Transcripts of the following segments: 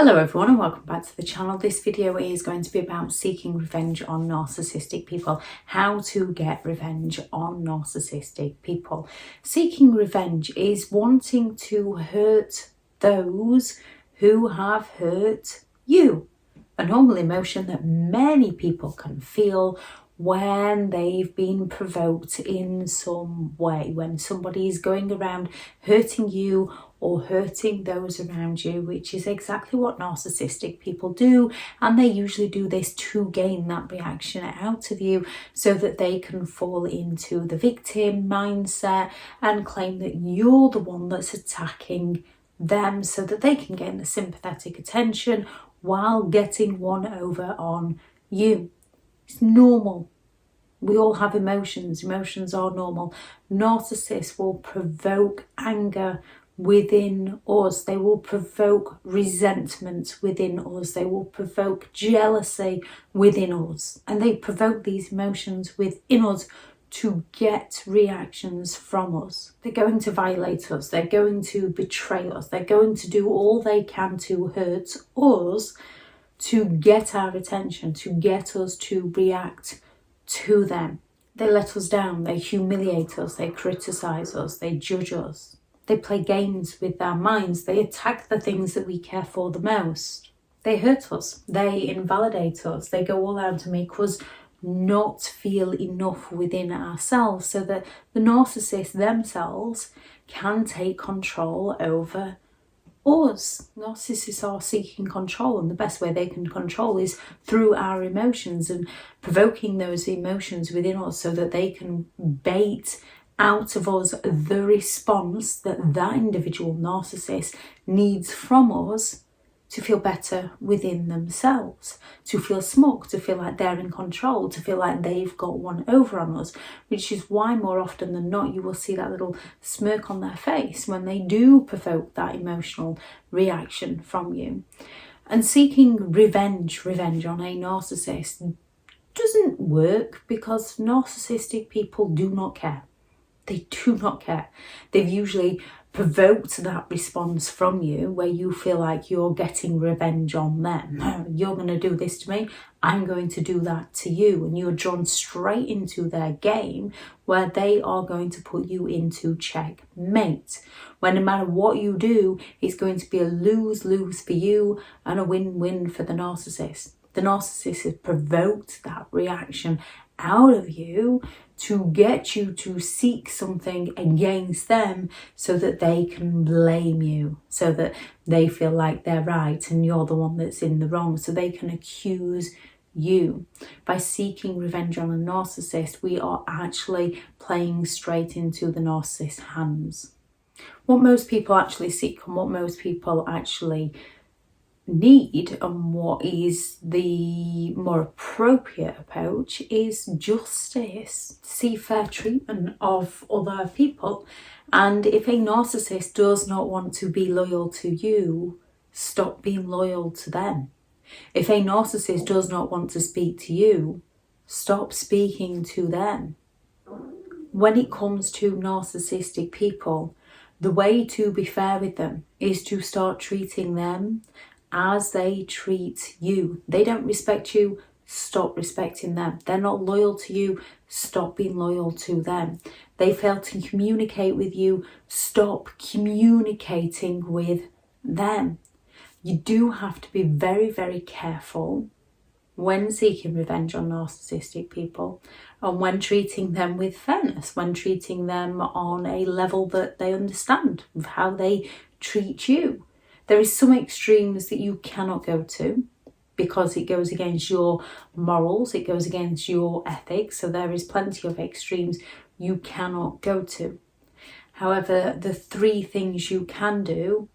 Hello everyone and welcome back to the channel. This video is going to be about seeking revenge on narcissistic people. How to get revenge on narcissistic people. Seeking revenge is wanting to hurt those who have hurt you. A normal emotion that many people can feel when they've been provoked in some way, when somebody is going around hurting you or hurting those around you, which is exactly what narcissistic people do. And they usually do this to gain that reaction out of you so that they can fall into the victim mindset and claim that you're the one that's attacking them so that they can gain the sympathetic attention while getting one over on you. It's normal. We all have emotions. Emotions are normal. Narcissists will provoke anger within us. They will provoke resentment within us. They will provoke jealousy within us. And they provoke these emotions within us to get reactions from us. They're going to violate us. They're going to betray us. They're going to do all they can to hurt us to get our attention, to get us to react to them. They let us down, they humiliate us, they criticize us, they judge us. They play games with our minds, they attack the things that we care for the most. They hurt us, they invalidate us, they go all out to make us not feel enough within ourselves so that the narcissists themselves can take control over us. Narcissists are seeking control, and the best way they can control is through our emotions and provoking those emotions within us so that they can bait out of us the response that that individual narcissist needs from us to feel better within themselves, to feel smug, to feel like they're in control, to feel like they've got one over on us, which is why more often than not you will see that little smirk on their face when they do provoke that emotional reaction from you. And seeking revenge on a narcissist doesn't work because narcissistic people do not care. They do not care. They've usually provoked that response from you where you feel like you're getting revenge on them. You're going to do this to me, I'm going to do that to you. And you're drawn straight into their game where they are going to put you into checkmate. Where no matter what you do, it's going to be a lose-lose for you and a win-win for the narcissist. The narcissist has provoked that reaction out of you to get you to seek something against them so that they can blame you, so that they feel like they're right and you're the one that's in the wrong, so they can accuse you. By seeking revenge on a narcissist, we are actually playing straight into the narcissist's hands. What most people actually seek and what most people actually need and what is the more appropriate approach is justice. See fair treatment of other people, and if a narcissist does not want to be loyal to you, stop being loyal to them. If a narcissist does not want to speak to you, stop speaking to them. When it comes to narcissistic people, the way to be fair with them is to start treating them as they treat you. They don't respect you, stop respecting them. They're not loyal to you, stop being loyal to them. They fail to communicate with you, stop communicating with them. You do have to be very, very careful when seeking revenge on narcissistic people and when treating them with fairness, when treating them on a level that they understand of how they treat you. There is some extremes that you cannot go to because it goes against your morals, it goes against your ethics, so there is plenty of extremes you cannot go to. However, the three things you can do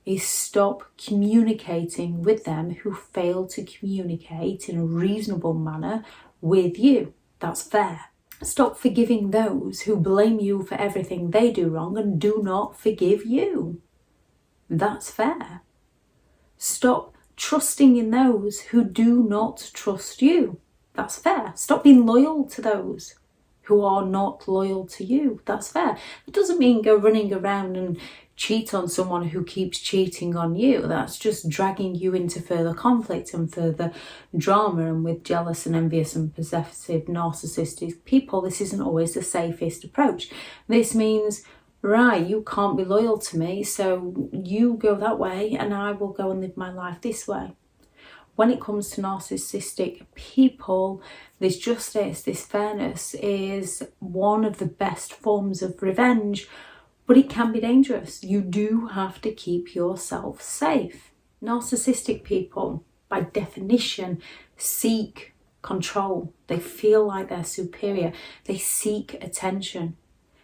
is stop communicating with them who fail to communicate in a reasonable manner with you. That's fair. Stop forgiving those who blame you for everything they do wrong and do not forgive you. That's fair. Stop trusting in those who do not trust you. That's fair. Stop being loyal to those who are not loyal to you. That's fair. It doesn't mean go running around and cheat on someone who keeps cheating on you. That's just dragging you into further conflict and further drama. And with jealous and envious and possessive narcissistic people, this isn't always the safest approach. This means, right, you can't be loyal to me, so you go that way and I will go and live my life this way. When it comes to narcissistic people, this justice, this fairness is one of the best forms of revenge, but it can be dangerous. You do have to keep yourself safe. Narcissistic people, by definition, seek control. They feel like they're superior. They seek attention.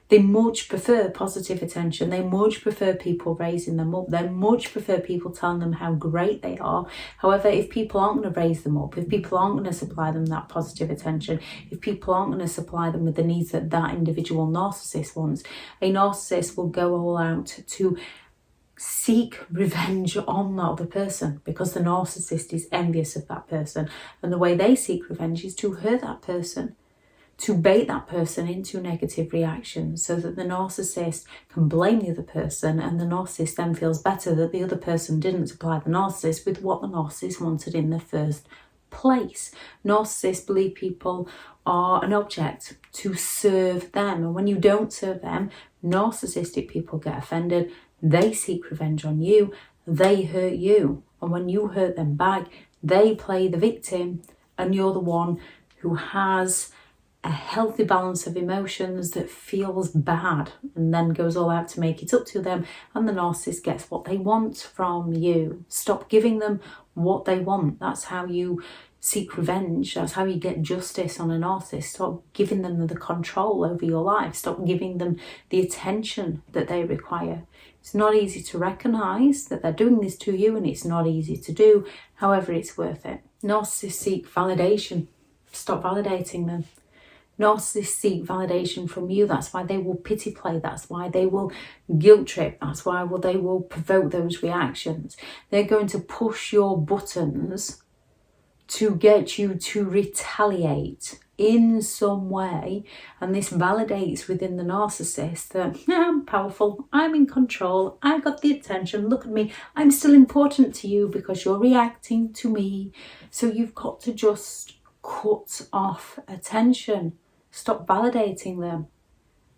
They much prefer positive attention. They much prefer people raising them up. They much prefer people telling them how great they are. However, if people aren't going to raise them up, if people aren't going to supply them that positive attention, if people aren't going to supply them with the needs that that individual narcissist wants, a narcissist will go all out to seek revenge on that other person, because the narcissist is envious of that person. And the way they seek revenge is to hurt that person, to bait that person into negative reactions so that the narcissist can blame the other person, and the narcissist then feels better that the other person didn't supply the narcissist with what the narcissist wanted in the first place. Narcissists believe people are an object to serve them, and when you don't serve them, narcissistic people get offended. They seek revenge on you, they hurt you, and when you hurt them back, they play the victim, and you're the one who has a healthy balance of emotions that feels bad and then goes all out to make it up to them, and the narcissist gets what they want from you. Stop giving them what they want. That's how you seek revenge. That's how you get justice on a narcissist. Stop giving them the control over your life. Stop giving them the attention that they require. It's not easy to recognise that they're doing this to you, and it's not easy to do. However, it's worth it. Narcissists seek validation. Stop validating them. Narcissists seek validation from you. That's why they will pity play. That's why they will guilt trip. That's why they will provoke those reactions. They're going to push your buttons to get you to retaliate in some way. And this validates within the narcissist that I'm powerful, I'm in control, I got the attention, look at me, I'm still important to you because you're reacting to me. So you've got to just cut off attention. Stop validating them.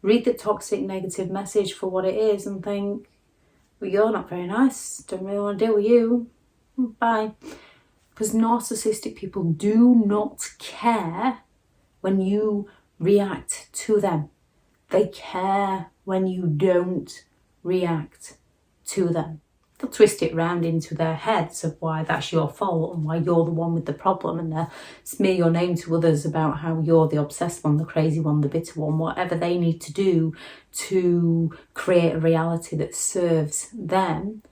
Read the toxic negative message for what it is and think, well, you're not very nice, don't really want to deal with you, bye. Because narcissistic people do not care when you react to them. They care when you don't react to them. They'll twist it round into their heads of why that's your fault and why you're the one with the problem, and they'll smear your name to others about how you're the obsessed one, the crazy one, the bitter one, whatever they need to do to create a reality that serves them.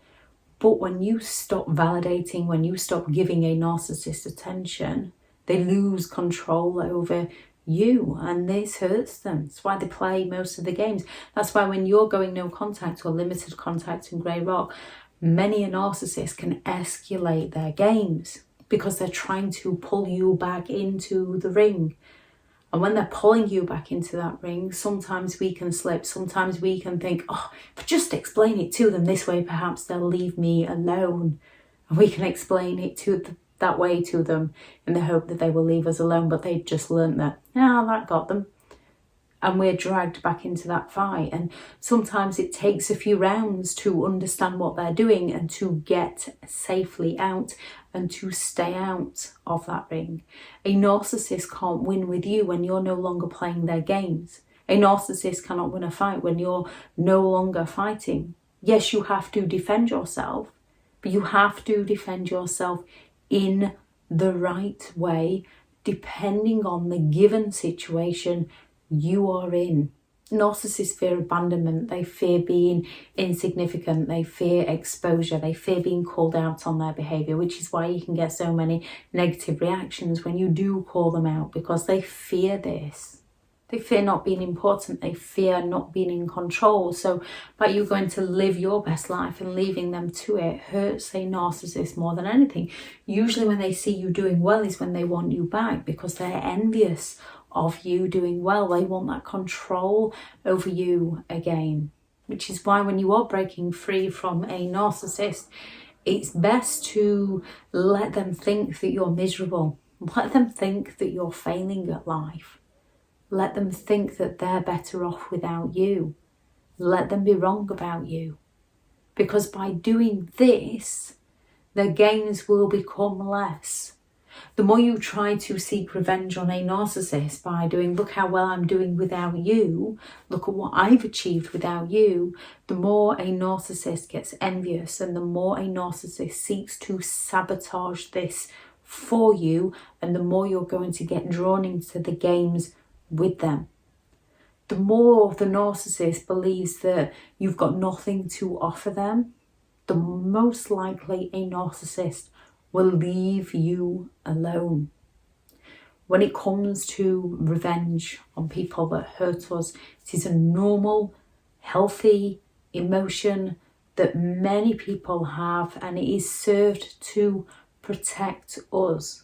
But when you stop validating, when you stop giving a narcissist attention, they lose control over you, and this hurts them. That's why they play most of the games. That's why when you're going no contact or limited contact in Grey Rock, many a narcissist can escalate their games because they're trying to pull you back into the ring. And when they're pulling you back into that ring, sometimes we can slip. Sometimes we can think, oh, if I just explain it to them this way, perhaps they'll leave me alone. And we can explain it that way to them in the hope that they will leave us alone. But they just learned that, that got them. And we're dragged back into that fight. And sometimes it takes a few rounds to understand what they're doing and to get safely out and to stay out of that ring. A narcissist can't win with you when you're no longer playing their games. A narcissist cannot win a fight when you're no longer fighting. Yes, you have to defend yourself, but you have to defend yourself in the right way, depending on the given situation you are in. Narcissists fear abandonment, they fear being insignificant, they fear exposure, they fear being called out on their behaviour, which is why you can get so many negative reactions when you do call them out, because they fear this. They fear not being important, they fear not being in control. So by you going to live your best life and leaving them to it hurts a narcissist more than anything. Usually when they see you doing well is when they want you back, because they're envious of you doing well. They want that control over you again. which is why when you are breaking free from a narcissist, it's best to let them think that you're miserable. Let them think that you're failing at life. Let them think that they're better off without you. Let them be wrong about you. Because by doing this, their gains will become less. The more you try to seek revenge on a narcissist by doing, look how well I'm doing without you, look at what I've achieved without you, the more a narcissist gets envious and the more a narcissist seeks to sabotage this for you, and the more you're going to get drawn into the games with them. The more the narcissist believes that you've got nothing to offer them, the most likely a narcissist will leave you alone. When it comes to revenge on people that hurt us, it is a normal, healthy emotion that many people have, and it is served to protect us.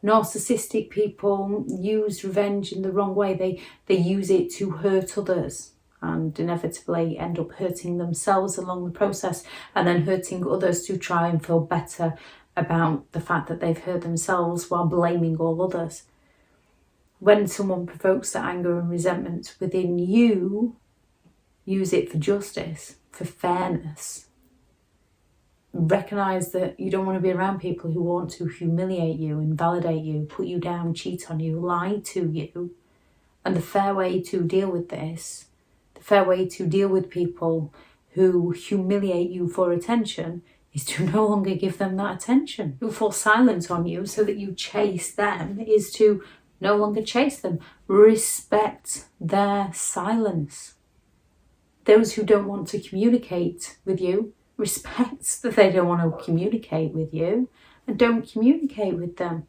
Narcissistic people use revenge in the wrong way. They use it to hurt others and inevitably end up hurting themselves along the process, and then hurting others to try and feel better about the fact that they've hurt themselves while blaming all others. When someone provokes that anger and resentment within you, use it for justice, for fairness. Recognise that you don't want to be around people who want to humiliate you, invalidate you, put you down, cheat on you, lie to you. And the fair way to deal with this, the fair way to deal with people who humiliate you for attention, is to no longer give them that attention. Who fall silent on you so that you chase them is to no longer chase them. Respect their silence. Those who don't want to communicate with you, respect that they don't want to communicate with you, and don't communicate with them.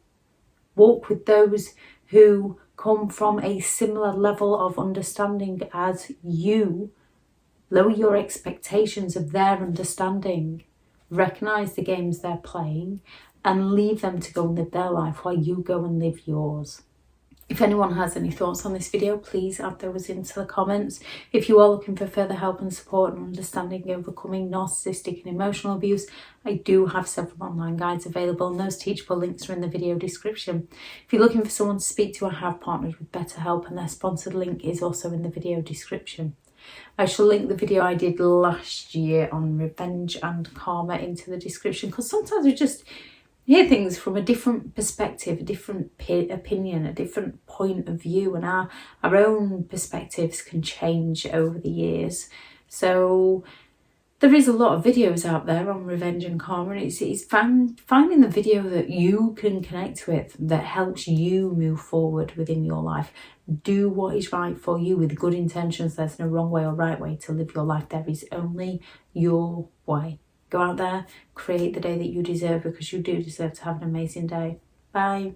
Walk with those who come from a similar level of understanding as you. Lower your expectations of their understanding. Recognise the games they're playing and leave them to go and live their life while you go and live yours. If anyone has any thoughts on this video, please add those into the comments. If you are looking for further help and support and understanding overcoming narcissistic and emotional abuse, I do have several online guides available, and those teachable links are in the video description. If you're looking for someone to speak to, I have partnered with BetterHelp, and their sponsored link is also in the video description. I shall link the video I did last year on revenge and karma into the description, because sometimes we just hear things from a different perspective, a different opinion, a different point of view, and our own perspectives can change over the years. So there is a lot of videos out there on revenge and karma, and it's finding the video that you can connect with, that helps you move forward within your life. Do what is right for you with good intentions. There's no wrong way or right way to live your life. There is only your way. Go out there, create the day that you deserve, because you do deserve to have an amazing day. Bye.